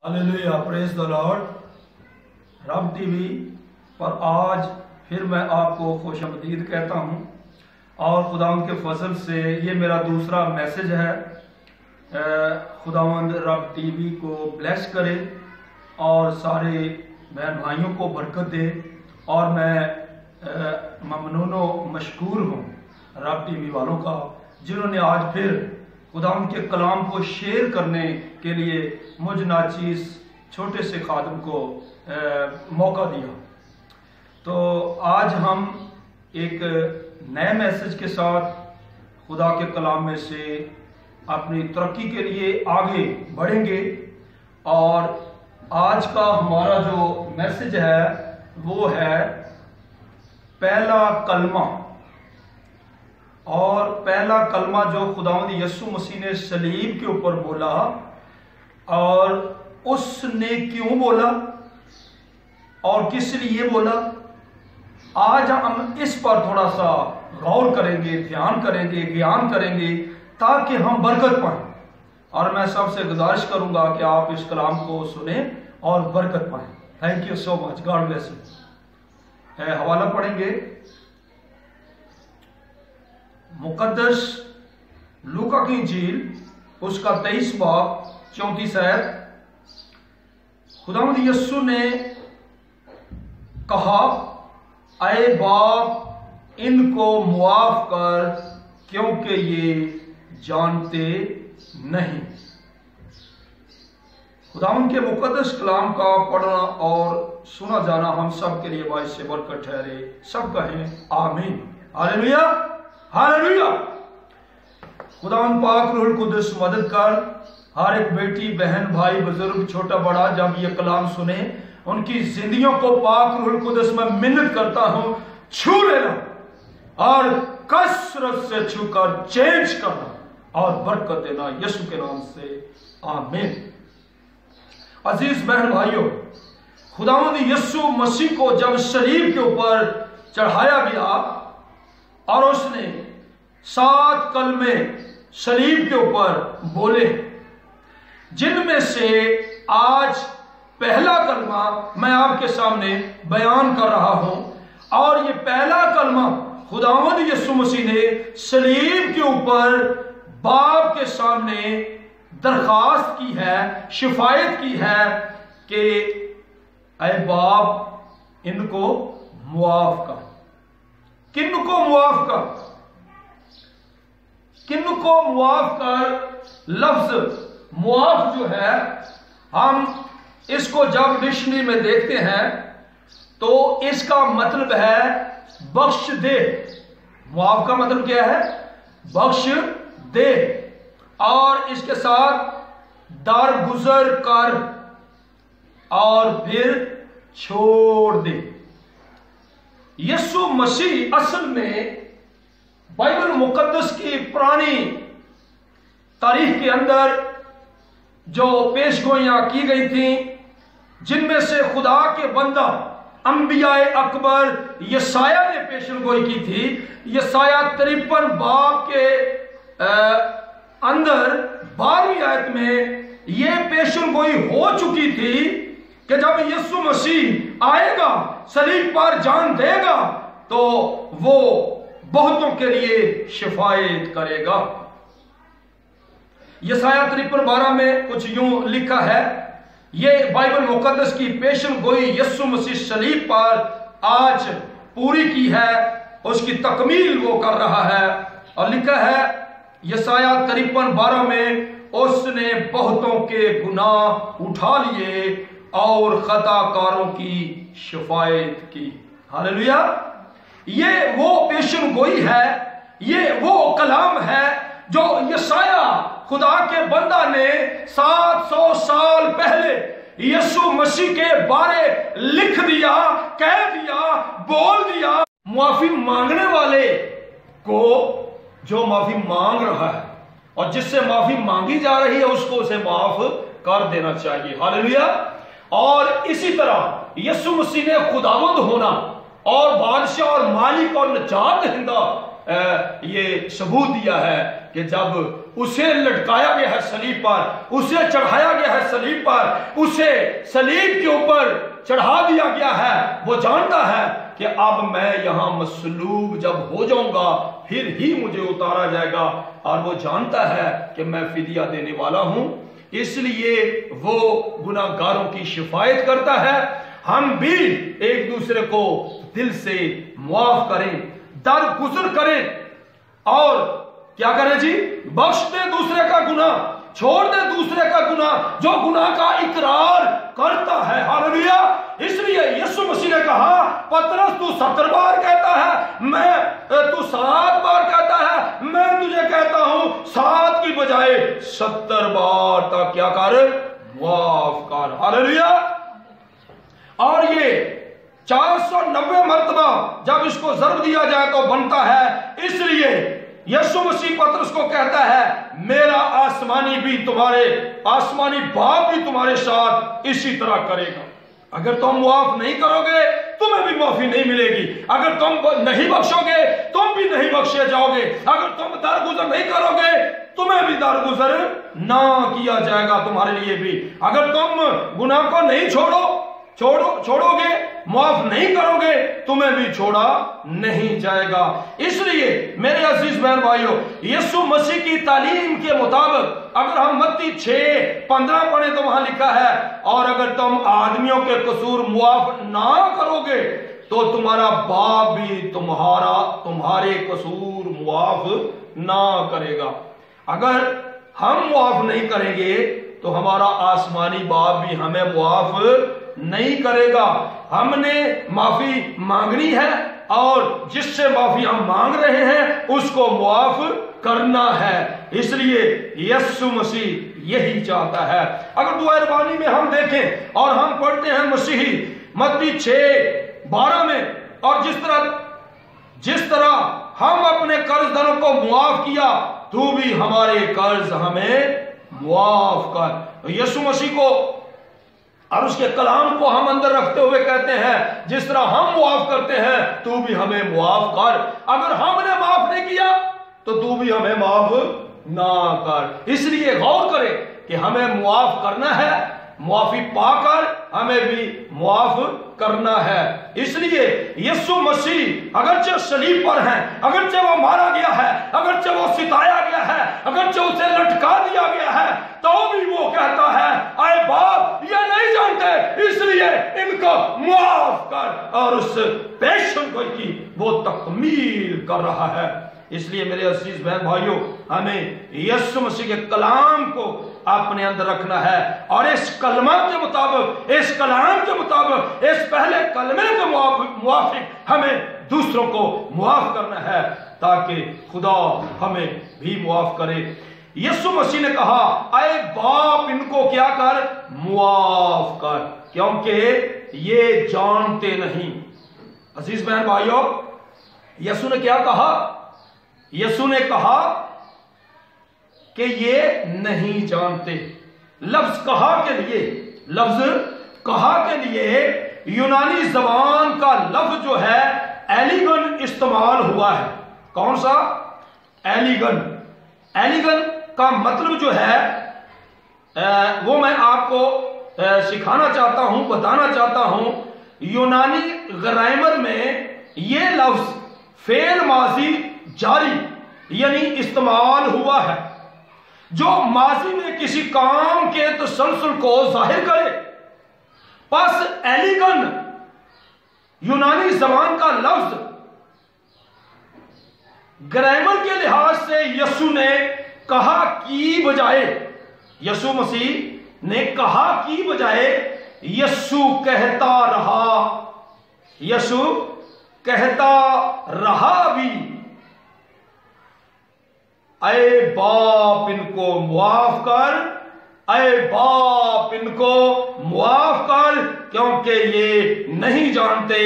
Hallelujah, praise the Lord. रब TV पर आज फिर मैं आपको खुशआमदीद कहता हूँ और खुदावंद के फजल से ये मेरा दूसरा मैसेज है। खुदावंद रब टीवी को ब्लेस करे और सारे बहन भाइयों को बरकत दे। और मैं ममनून मशकूर हूँ रब टीवी वालों का, जिन्होंने आज फिर खुदावंद के कलाम को शेयर करने के लिए मुझ नाचीज छोटे से खादम को मौका दिया। तो आज हम एक नए मैसेज के साथ खुदा के कलाम में से अपनी तरक्की के लिए आगे बढ़ेंगे। और आज का हमारा जो मैसेज है वो है पहला कलमा। और पहला कलमा जो खुदावंद यीशु मसीह ने सलीब के ऊपर बोला, और उसने क्यों बोला और किस लिए बोला, आज हम इस पर थोड़ा सा गौर करेंगे, ध्यान करेंगे, ज्ञान करेंगे ताकि हम बरकत पाएं। और मैं सबसे गुजारिश करूंगा कि आप इस कलाम को सुने और बरकत पाएं। Thank you so much, God bless you. हवाला पढ़ेंगे मुकद्दस लूका की इंजील उसका 23 बाब 34 आयत। खुदावंद यीशु ने कहा, ऐ बाप इनको मुआफ कर क्योंकि ये जानते नहीं। खुदावंद के मुकद्दस कलाम का पढ़ना और सुना जाना हम सब के लिए बाइस से बरकत ठहरे। सब कहें आमीन। Hallelujah, hallelujah. खुदावंद पाक रूहुल कुद्दुस मदद कर हर एक बेटी, बहन, भाई, बुजुर्ग, छोटा बड़ा जब ये कलाम सुने उनकी जिंदगियों को पाक रूहुल कुद्दुस में मिन्नत करता हूं, छू लेना और कसरत से छूकर चेंज करना और बरकत देना यीशु के नाम से आमीन। अजीज बहन भाइयों, खुदावंद यीशु मसीह को जब सलीब के ऊपर चढ़ाया गया और उसने 7 कलमे सलीब के ऊपर बोले, जिनमें से आज पहला कलमा मैं आपके सामने बयान कर रहा हूं। और ये पहला कलमा खुदावंद यीशु मसीह ने सलीब के ऊपर बाप के सामने दरखास्त की है, शिफायत की है कि ऐ बाप इनको मुआफ कर। किनको मुआफ कर? किनको मुआफ कर? लफ्ज मुआफ जो है, हम इसको जब डिक्शनरी में देखते हैं तो इसका मतलब है बख्श दे। मुआफ का मतलब क्या है? बख्श दे। और इसके साथ दरगुजर कर और फिर छोड़ दे। यीशु मसीह असल में बाइबल मुकद्दस की पुरानी तारीख के अंदर जो पेशगोइयां की गई थी, जिनमें से खुदा के बंदा अंबियाए अकबर यसाया ने पेशगोई की थी। यसाया 53 बाब के अंदर 12वीं आयत में यह पेशगोई हो चुकी थी कि जब यीशु मसीह आएगा, सलीब पर जान देगा, तो वो बहुतों के लिए शिफायत करेगा। यसाया 53:12 में कुछ यूं लिखा है, ये बाइबल मुकद्दस की पेशन गोई यीशु मसीह सलीब पर आज पूरी की है, उसकी तकमील वो कर रहा है। और लिखा है यसाया 53:12 में, उसने बहुतों के गुनाह उठा लिए और खताकारों की शिफायत की। हालेलुया। ये वो पेशन गोई है, ये वो कलाम है जो यसाया खुदा के बंदा ने 700 साल पहले यीशु मसीह के बारे लिख दिया, कह दिया, बोल दिया। माफी मांगने वाले को जो माफी मांग रहा है और जिससे माफी मांगी जा रही है उसको उसे माफ कर देना चाहिए। हालेलुया। और इसी तरह यीशु मसीह ने खुदावंद होना और बादशाह और मालिक और निजात दहिंदा ये सबूत दिया है कि जब उसे लटकाया गया है सलीब पर, उसे चढ़ाया गया है सलीब पर, उसे सलीब के ऊपर चढ़ा दिया गया है, वो जानता है कि अब मैं यहां मसलूब जब हो जाऊंगा फिर ही मुझे उतारा जाएगा, और वो जानता है कि मैं फिदिया देने वाला हूं, इसलिए वो गुनाहगारों की शिफायत करता है। हम भी एक दूसरे को दिल से मुआफ करें, दरगुजर करें, और क्या करें जी? बख्श दे दूसरे का गुनाह, छोड़ दे दूसरे का गुनाह जो गुनाह का इकरार करता है। हालेलुया। इसलिए यीशु मसीह ने कहा, पतरस तू 70 बार कहता है, तू 7 बार कहता है, मैं तुझे कहता हूं 7 की बजाय 70 बार तक क्या कर? माफ कर। हालेलुया। और ये 490 मर्तबा जब इसको ज़र्ब दिया जाए तो बनता है। इसलिए यीशु मसीह पतरस को कहता है, मेरा आसमानी बाप भी तुम्हारे साथ इसी तरह करेगा। अगर तुम मुआफ नहीं करोगे तुम्हें भी माफी नहीं मिलेगी, अगर तुम नहीं बख्शोगे तुम भी नहीं बख्शे जाओगे, अगर तुम दरगुजर नहीं करोगे तुम्हें भी दरगुजर ना किया जाएगा तुम्हारे लिए भी, अगर तुम गुनाह को नहीं छोड़ोगे, माफ नहीं करोगे, तुम्हें भी छोड़ा नहीं जाएगा। इसलिए मेरे अजीज बहन भाइयों, यीशु मसीह की तालीम के मुताबिक अगर हम मत्ती 6:15 पढ़े तो वहां लिखा है, और अगर तुम आदमियों के कसूर मुआफ ना करोगे तो तुम्हारा बाप भी तुम्हारे कसूर मुआफ ना करेगा। अगर हम मुआफ नहीं करेंगे तो हमारा आसमानी बाप भी हमें मुआफ नहीं करेगा। हमने माफी मांगनी है, और जिससे माफी हम मांग रहे हैं उसको मुआफ करना है। इसलिए यीशु मसीह यही चाहता है। अगर दुआ रबानी में हम देखें और हम पढ़ते हैं मसीही मत्ती 6:12 में, और जिस तरह हम अपने कर्जदारों को मुआफ किया तू भी हमारे कर्ज हमें मुआफ कर। यीशु मसीह को और उसके कलाम को हम अंदर रखते हुए कहते हैं, जिस तरह हम मुआफ करते हैं तू भी हमें मुआफ कर। अगर हमने माफ नहीं किया तो तू भी हमें माफ ना कर। इसलिए गौर करें कि हमें मुआफ करना है, मुआफी पाकर हमें भी मुआफ करना है। इसलिए यीशु मसीह अगरचे सलीब पर है, अगरचे वो मारा गया है, अगरचे वो सिताया गया है, अगरचे उसे लटका दिया गया है, तो भी वो कहता है, आए बाप ये नहीं जानते इसलिए इनको मुआफ कर, और उस पैशन को की वो तकमील कर रहा है। इसलिए मेरे अजीज बहन भाइयों, हमें यीशु मसीह के कलाम को अपने अंदर रखना है, और इस कलमा के मुताबिक, इस कलाम के मुताबिक, इस पहले कलमे के मुवाफिक हमें दूसरों को मुआफ करना है, ताकि खुदा हमें भी मुआफ करे। यीशु मसीह ने कहा, आए बाप इनको क्या कर? मुआफ कर, क्योंकि ये जानते नहीं। अजीज बहन भाइयों, यीशु ने क्या कहा? यीशु ने कहा कि ये नहीं जानते। लफ्ज कहा के लिए यूनानी जबान का लफ्ज जो है एलिगन इस्तेमाल हुआ है। कौन सा? एलिगन। एलिगन का मतलब जो है वो मैं आपको सिखाना चाहता हूं, बताना चाहता हूं। यूनानी ग्रामर में ये लफ्ज फेल माजी जारी यानी इस्तेमाल हुआ है, जो माजी में किसी काम के तसलसल को जाहिर करे। बस एलिगन यूनानी जबान का लफ्ज ग्रामर के लिहाज से यीशु ने कहा की बजाय, यीशु मसीह ने कहा की बजाय यीशु कहता रहा, यीशु कहता रहा भी, ऐ बाप इनको मुआफ कर, ऐ बाप इनको मुआफ कर, क्योंकि ये नहीं जानते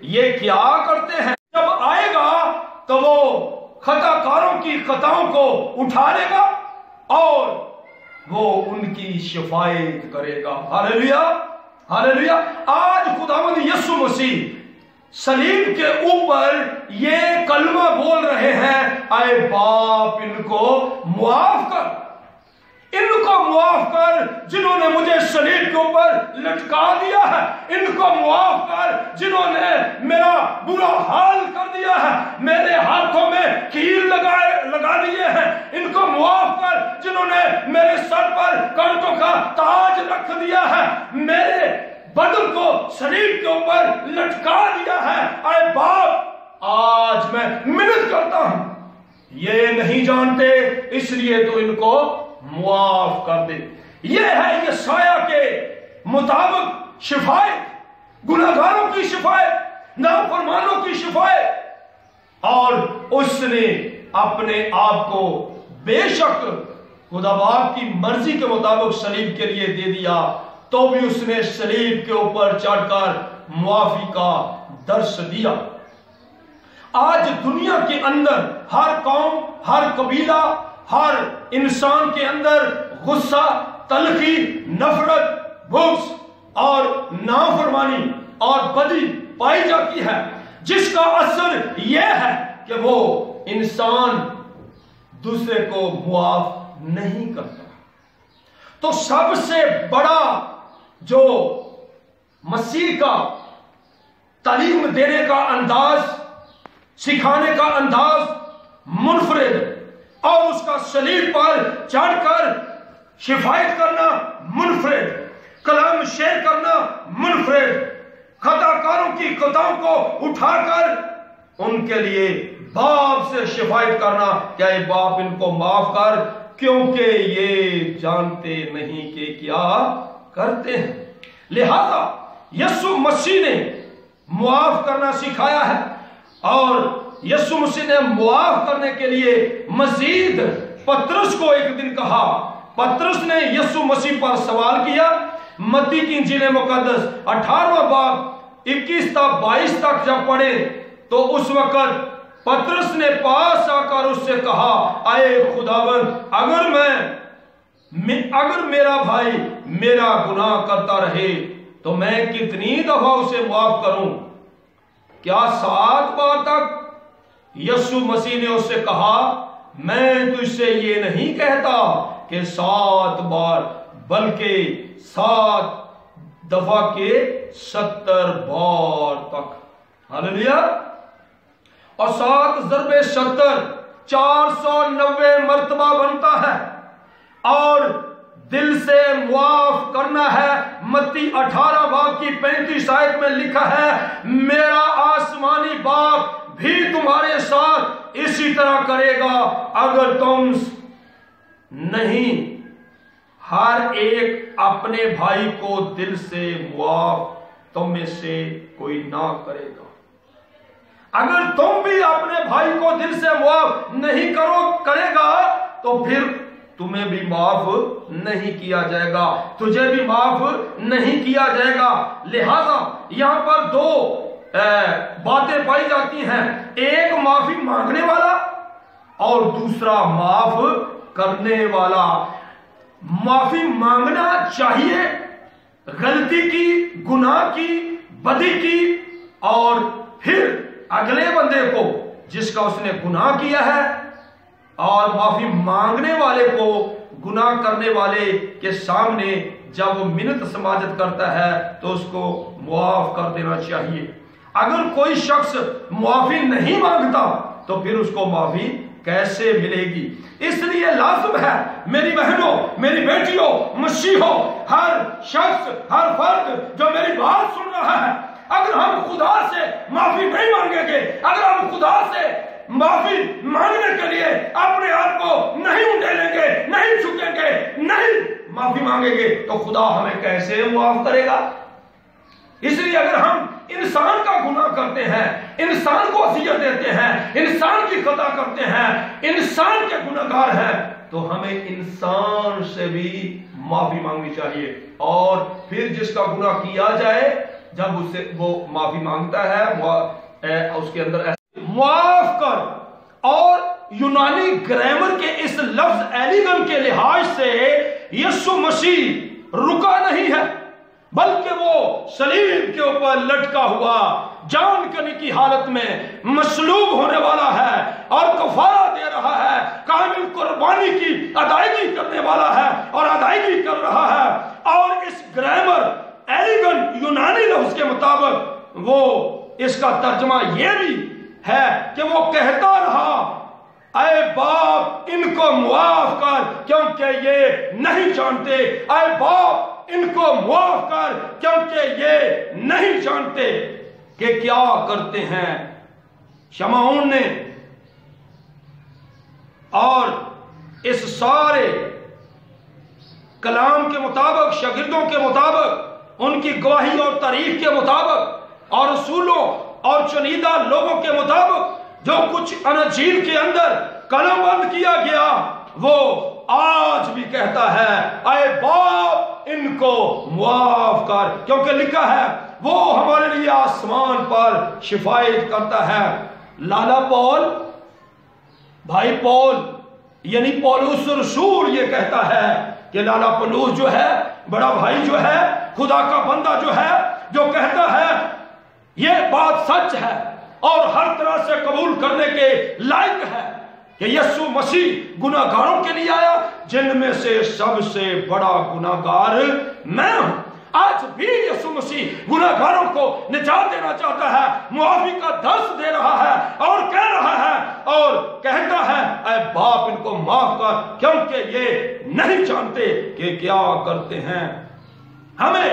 ये क्या करते हैं। जब आएगा तो वो खताकारों की खताओं को उठा लेगा और वो उनकी शिफायत करेगा। Hallelujah, hallelujah. आज खुदावंद यीशु मसीह सलीब के ऊपर ये कलमा बोल रहे हैं, आए बाप इनको मुआफ कर, इनको मुआफ कर जिन्होंने मुझे सलीब के ऊपर लटका दिया है, इनको मुआफ कर जिन्होंने मेरा बुरा हाल कर दिया है, मेरे हाथों में कील लगा दिए हैं, इनको मुआफ कर जिन्होंने मेरे सर पर कांटों का ताज रख दिया है, मेरे बदन को सलीब के ऊपर लटका दिया है। आए बाप आज मैं मिन्नत करता हूं, ये नहीं जानते इसलिए तो इनको मुआफ कर दे। ये है यशाया के मुताबिक शिफायत, गुनाहगारों की शिफायत, नाफरमानों की शिफायत। और उसने अपने आप को बेशक खुदा बाप की मर्जी के मुताबिक सलीब के लिए दे दिया, तो भी उसने सलीब के ऊपर चढ़कर मुआफी का दर्श दिया। आज दुनिया के अंदर हर कौम, हर कबीला, हर इंसान के अंदर गुस्सा, तलखी, नफरत, बुग़्ज़ और नाफरमानी और बदी पाई जाती है, जिसका असर यह है कि वो इंसान दूसरे को मुआफ नहीं करता। तो सबसे बड़ा जो मसीह का तालीम देने का अंदाज, सिखाने का अंदाज मुनफरिद, और उसका सलीब पर चढ़कर शिफायत करना मुनफरिद, कलाम शेयर करना मुनफरिद, खताकारों की खताओं को उठाकर उनके लिए बाप से शिफायत करना, क्या ये बाप इनको माफ कर, क्योंकि ये जानते नहीं कि क्या करते हैं। लिहाजा यीशु मसीह ने मुआफ करना सिखाया है, और यीशु मसीह ने मुआफ करने के लिए मजीद पतरस को एक दिन कहा। पतरस ने यीशु मसीह पर सवाल किया। मत्ती की इंजील मुकद्दस 18वां बाब 21 तक 22 तक जब पढ़े तो उस वक्त पतरस ने पास आकर उससे कहा, आए खुदावंद, अगर मेरा भाई मेरा गुनाह करता रहे तो मैं कितनी दफा उसे माफ करूं? क्या 7 बार तक? यीशु मसीह ने उससे कहा, मैं तुझसे ये नहीं कहता कि 7 बार, बल्कि 7 दफा के 70 बार तक। हालेलुया। और 7 ज़रबे 70 490 मर्तबा बनता है। और दिल से मुआफ करना है। मत्ती 18 बाब की 35 आयत में लिखा है, मेरा आसमानी बाप भी तुम्हारे साथ इसी तरह करेगा अगर तुम नहीं हर एक अपने भाई को दिल से मुआफ तुम में से कोई ना करेगा। अगर तुम भी अपने भाई को दिल से माफ नहीं करेगा तो फिर तुम्हें भी माफ नहीं किया जाएगा, तुझे भी माफ नहीं किया जाएगा। लिहाजा यहां पर 2 बातें पाई जाती हैं, एक माफी मांगने वाला और दूसरा माफ करने वाला। माफी मांगना चाहिए गलती की, गुनाह की, बदी की, और फिर अगले बंदे को जिसका उसने गुनाह किया है, और माफी मांगने वाले को गुनाह करने वाले के सामने जब वो मिन्नत समाजत करता है तो उसको मुआफ कर देना चाहिए। अगर कोई शख्स मुआफी नहीं मांगता तो फिर उसको माफी कैसे मिलेगी? इसलिए लाजिम है मेरी बहनों, मेरी बेटियों, मसीहों, हर शख्स, हर फर्द जो मेरी बात सुन रहा है, अगर हम खुदा से माफी नहीं मांगेंगे, अगर हम खुदा से माफी मांगने के लिए अपने आप को नहीं उंडेलेंगे, नहीं झुकेंगे, नहीं माफी मांगेंगे, तो खुदा हमें कैसे मुआफ करेगा? इसलिए अगर हम इंसान का गुनाह करते हैं, इंसान को असियत देते हैं, इंसान की खता करते हैं, इंसान के गुनहगार हैं, तो हमें इंसान से भी माफी मांगनी चाहिए। और फिर जिसका गुनाह किया जाए, जब उससे वो माफी मांगता है, उसके अंदर माफ कर। और यूनानी ग्रामर के इस लफ्ज एलिगम के लिहाज से यीशु मसीह रुका नहीं है, बल्कि वो सलीब के ऊपर लटका हुआ جان کرنے کی حالت میں مصلوب ہونے والا ہے اور کفارہ دے رہا ہے، کامل قربانی کی ادائیگی کرنے والا ہے اور ادائیگی کر رہا ہے۔ اور اس گرامر ایلیگن یونانی لفظ کے مطابق وہ اس کا ترجمہ یہ بھی ہے کہ وہ کہتا رہا، اے باپ ان کو معاف کر کیونکہ یہ نہیں جانتے، اے باپ ان کو معاف کر کیونکہ یہ نہیں جانتے کہ کیا کرتے ہیں۔ شمعون نے اور اس سارے کلام کے مطابق، شاگردوں کے مطابق، ان کی گواہی اور تعریف کے مطابق اور رسولوں اور چنیدہ لوگوں کے مطابق جو کچھ انجیل کے اندر قلم بند کیا گیا، وہ آج بھی کہتا ہے، اے باپ ان کو معاف کر، کیونکہ لکھا ہے وہ ہمارے لیے آسمان پر شفاعت کرتا ہے۔ لالا پول، بھائی پول یعنی پولس رسول یہ کہتا ہے کہ لالا پولس جو ہے، بڑا بھائی جو ہے، خدا کا بندہ جو ہے، جو کہتا ہے یہ بات سچ ہے اور ہر طرح سے قبول کرنے کے لائق ہے کہ یسوع مسیح گناہگاروں کے لیے آیا، جن میں سے سب سے بڑا گناہگار میں ہوں۔ آج بھی یسوع مسیح گناہگاروں کو نجات دینا چاہتا ہے، معافی کا درس دے رہا ہے اور کہہ رہا ہے اور کہتا ہے، اے باپ ان کو معاف کر کیونکہ یہ نہیں جانتے کہ کیا کرتے ہیں۔ ہمیں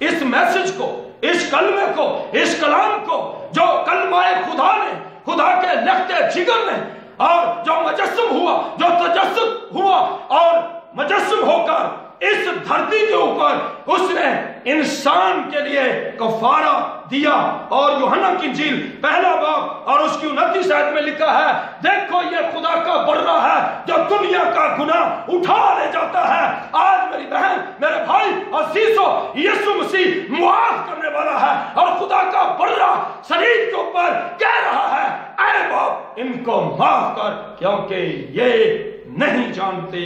اس میسج کو، اس کلمے کو، اس کلام کو جو کلمہ خدا نے، خدا کے لختے جگر نے، اور جو مجسم ہوا، جو تجسد ہوا اور مجسم ہو کر اس دھرتی کے اوپر اس نے انسان کے لیے کفارہ دیا۔ اور یوحنا کی انجیل پہلا باب اور اس کی 29 آیت میں لکھا ہے، دیکھو یہ خدا کا بڑا ہے جو دنیا کا گناہ اٹھا لے جاتا ہے۔ آج میری بہن، میرے بھائی عزیزو، یسوع مسیح معاف کرنے والا ہے اور خدا کا بڑا شریر کے اوپر کہہ رہا ہے، اے باپ ان کو معاف کر کیونکہ یہ نہیں جانتے۔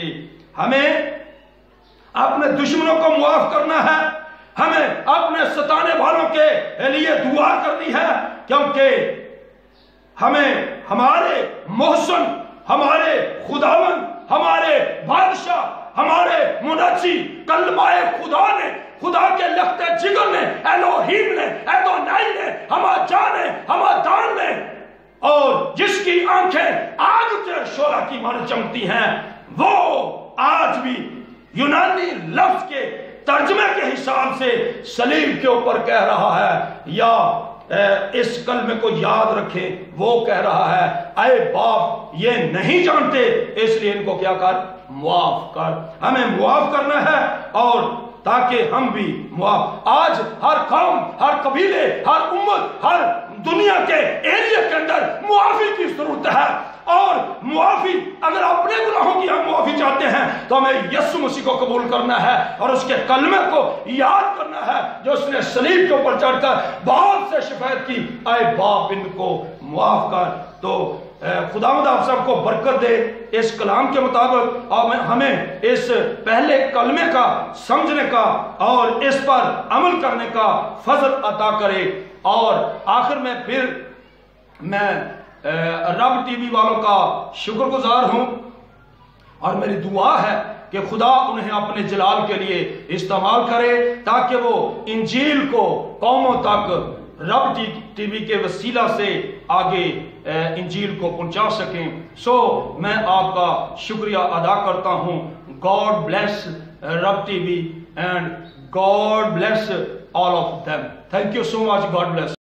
ہمیں اپنے دشمنوں کو معاف کرنا ہے، ہمیں اپنے ستانے والوں کے لیے دعا کرنی ہے، کیونکہ ہمیں ہمارے محسن، ہمارے خداوند، ہمارے بادشاہ، ہمارے منجی کلمہ خدا نے، خدا کے لختے جگر نے، الوہیم نے، ایدونائی نے، ہماجان نے، ہمادان نے، اور جس کی آنکھیں آگ کے شعلہ کی مانند چمکتی ہیں، وہ آج بھی یونانی لفظ کے ترجمے کے حساب سے صلیب کے اوپر کہہ رہا ہے، یا اس کلمے کو یاد رکھیں، وہ کہہ رہا ہے، اے باپ یہ نہیں جانتے اس لیے ان کو کیا کر، معاف کر۔ ہمیں معاف کرنا ہے اور تاکہ ہم بھی معاف۔ آج ہر قوم، ہر قبیلے، ہر امت، ہر دنیا کے ایریا کے اندر معافی کی ضرورت ہے، اور معافی اگر اپنے گناہوں کی ہم معافی چاہتے ہیں تو ہمیں یسوع مسیح کو قبول کرنا ہے اور اس کے کلمے کو یاد کرنا ہے جو اس نے صلیب کے اوپر چڑھ کر بہت سے شفاعت کی، اے باپ ان کو معاف کر۔ تو خداوند آپ سب کو برکت دے اس کلام کے مطابق، اور ہمیں اس پہلے کلمے کا سمجھنے کا اور اس پر عمل کرنے کا فضل عطا کرے۔ اور آخر میں پھر میں رب ٹی وی والوں کا شکر گزار ہوں، اور میری دعا ہے کہ خدا انہیں اپنے جلال کے لیے استعمال کرے تاکہ وہ انجیل کو قوموں تک رب ٹی وی کے وسیلہ سے آگے انجیل کو پہنچا سکیں۔ سو میں آپ کا شکریہ ادا کرتا ہوں۔ گاڈ بلیس رب T V and God bless all of them. Thank you so much. God bless.